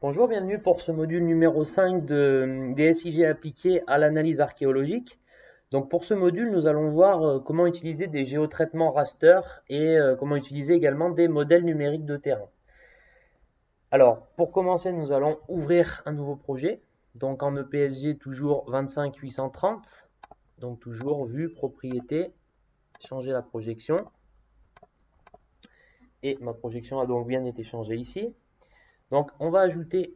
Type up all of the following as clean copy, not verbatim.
Bonjour, bienvenue pour ce module numéro 5 des SIG appliqués à l'analyse archéologique. Donc pour ce module, nous allons voir comment utiliser des géotraitements raster et comment utiliser également des modèles numériques de terrain. Alors pour commencer, nous allons ouvrir un nouveau projet. Donc en EPSG, toujours 25830. Donc toujours vue, propriété, changer la projection. Et ma projection a donc bien été changée ici. Donc on va ajouter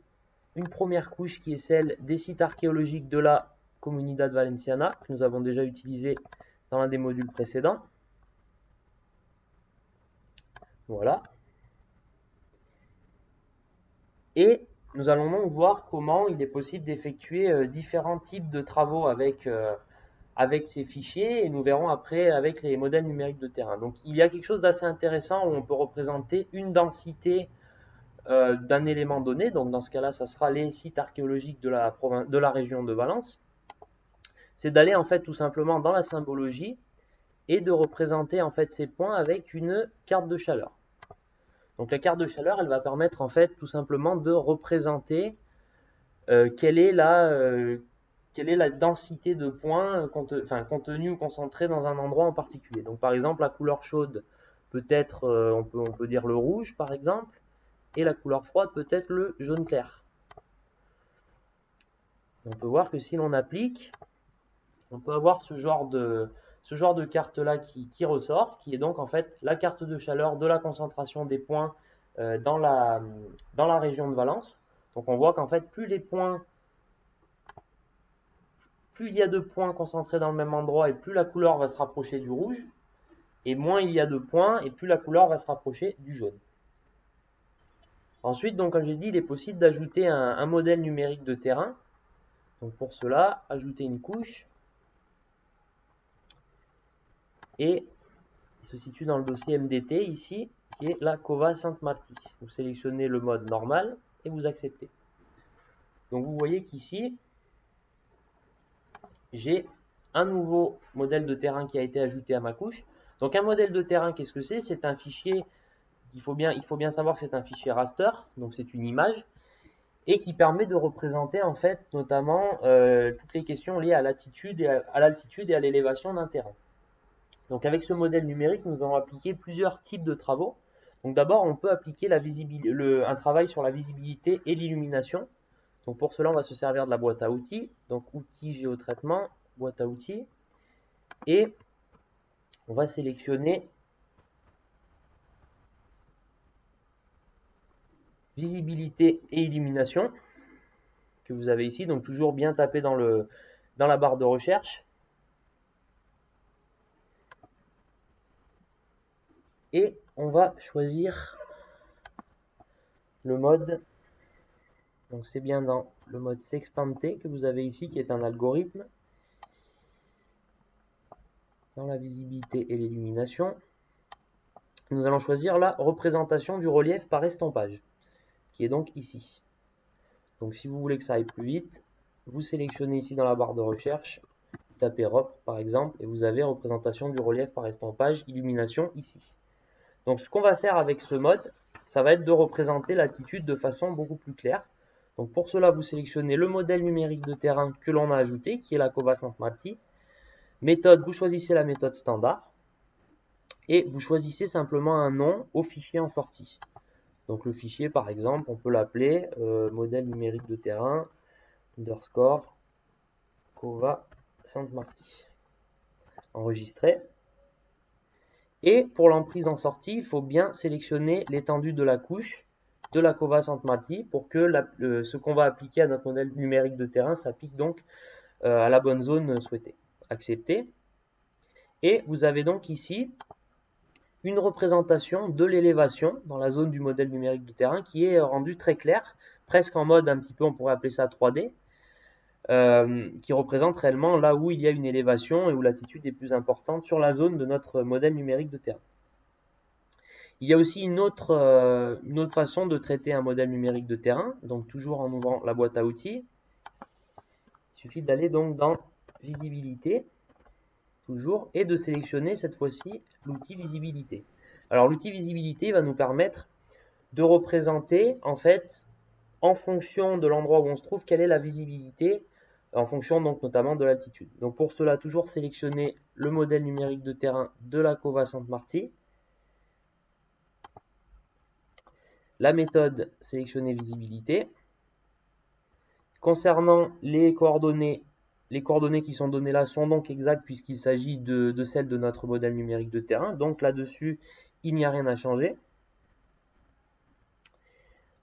une première couche qui est celle des sites archéologiques de la Comunidad Valenciana, que nous avons déjà utilisé dans l'un des modules précédents. Voilà. Et nous allons donc voir comment il est possible d'effectuer différents types de travaux avec ces fichiers, et nous verrons après avec les modèles numériques de terrain. Donc il y a quelque chose d'assez intéressant où on peut représenter une densité d'un élément donné. Donc dans ce cas-là, ça sera les sites archéologiques de la région de Valence. C'est d'aller en fait tout simplement dans la symbologie et de représenter en fait ces points avec une carte de chaleur. Donc la carte de chaleur, elle va permettre en fait tout simplement de représenter quelle est la densité de points contenue ou concentrée dans un endroit en particulier. Donc par exemple, la couleur chaude peut être, on peut dire le rouge par exemple, et la couleur froide peut être le jaune clair. On peut voir que si l'on applique, on peut avoir ce genre de carte là qui ressort, qui est donc en fait la carte de chaleur de la concentration des points dans la région de Valence. Donc on voit qu'en fait plus il y a de points concentrés dans le même endroit et plus la couleur va se rapprocher du rouge, et moins il y a de points et plus la couleur va se rapprocher du jaune. Ensuite, donc comme j'ai dit, il est possible d'ajouter un modèle numérique de terrain. Donc pour cela, ajouter une couche. Et il se situe dans le dossier MDT ici, qui est la Cova Sainte-Martí. Vous sélectionnez le mode normal et vous acceptez. Donc vous voyez qu'ici, j'ai un nouveau modèle de terrain qui a été ajouté à ma couche. Donc un modèle de terrain, qu'est-ce que c'est? C'est un fichier, il faut bien savoir que c'est un fichier raster, donc c'est une image, et qui permet de représenter en fait notamment toutes les questions liées à l'altitude et à l'élévation d'un terrain. Donc avec ce modèle numérique, nous allons appliquer plusieurs types de travaux. Donc d'abord, on peut appliquer un travail sur la visibilité et l'illumination. Donc pour cela, on va se servir de la boîte à outils. Donc outils géotraitement, boîte à outils. Et on va sélectionner visibilité et illumination que vous avez ici. Donc toujours bien taper dans la barre de recherche. Et on va choisir le mode. Donc c'est bien dans le mode Sextante que vous avez ici, qui est un algorithme. Dans la visibilité et l'illumination, nous allons choisir la représentation du relief par estompage, qui est donc ici. Donc si vous voulez que ça aille plus vite, vous sélectionnez ici dans la barre de recherche, tapez ROP par exemple, et vous avez représentation du relief par estompage, illumination ici. Donc ce qu'on va faire avec ce mode, ça va être de représenter l'altitude de façon beaucoup plus claire. Donc pour cela, vous sélectionnez le modèle numérique de terrain que l'on a ajouté, qui est la Cova Sainte-Martí. Méthode, vous choisissez la méthode standard et vous choisissez simplement un nom au fichier en sortie. Donc le fichier, par exemple, on peut l'appeler modèle numérique de terrain underscore Cova Sainte-Martí. Enregistrer. Et pour l'emprise en sortie, il faut bien sélectionner l'étendue de la couche de la Cova Sainte-Martí pour que ce qu'on va appliquer à notre modèle numérique de terrain s'applique donc à la bonne zone souhaitée. Accepter. Et vous avez donc ici une représentation de l'élévation dans la zone du modèle numérique de terrain qui est rendue très claire, presque en mode un petit peu, on pourrait appeler ça 3D, qui représente réellement là où il y a une élévation et où l'altitude est plus importante sur la zone de notre modèle numérique de terrain. Il y a aussi une autre façon de traiter un modèle numérique de terrain, donc toujours en ouvrant la boîte à outils. Il suffit d'aller donc dans visibilité, toujours, et de sélectionner cette fois-ci l'outil visibilité. Alors l'outil visibilité va nous permettre de représenter en fait en fonction de l'endroit où on se trouve, quelle est la visibilité, en fonction donc notamment de l'altitude. Donc pour cela, toujours sélectionner le modèle numérique de terrain de la Cova Sainte-Marty. La méthode, sélectionner visibilité. Concernant les coordonnées qui sont données là sont donc exactes puisqu'il s'agit de celles de notre modèle numérique de terrain. Donc là-dessus, il n'y a rien à changer.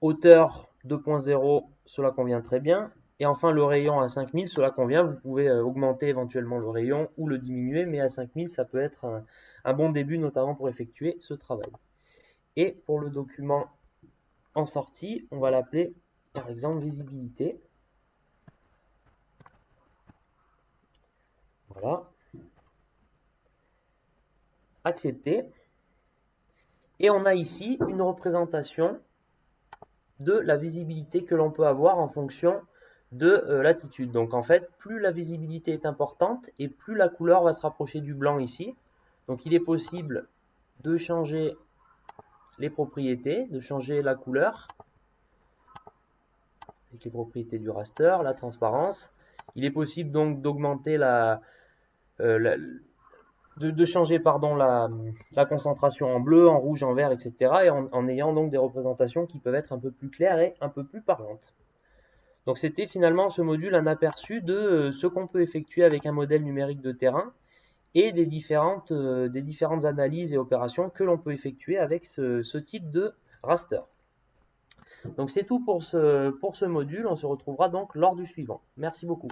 Hauteur 2.0, cela convient très bien. Et enfin, le rayon à 5000, cela convient. Vous pouvez augmenter éventuellement le rayon ou le diminuer, mais à 5000, ça peut être un bon début, notamment pour effectuer ce travail. Et pour le document en sortie, on va l'appeler par exemple visibilité. Voilà. Accepter. Et on a ici une représentation de la visibilité que l'on peut avoir en fonction de l'attitude. Donc en fait, plus la visibilité est importante et plus la couleur va se rapprocher du blanc ici. Donc il est possible de changer les propriétés, de changer la couleur avec les propriétés du raster, la transparence. Il est possible donc d'augmenter de changer la concentration en bleu, en rouge, en vert, etc. et en ayant donc des représentations qui peuvent être un peu plus claires et un peu plus parlantes. Donc c'était finalement ce module un aperçu de ce qu'on peut effectuer avec un modèle numérique de terrain et des différentes analyses et opérations que l'on peut effectuer avec ce type de raster. Donc c'est tout pour ce module, on se retrouvera donc lors du suivant. Merci beaucoup.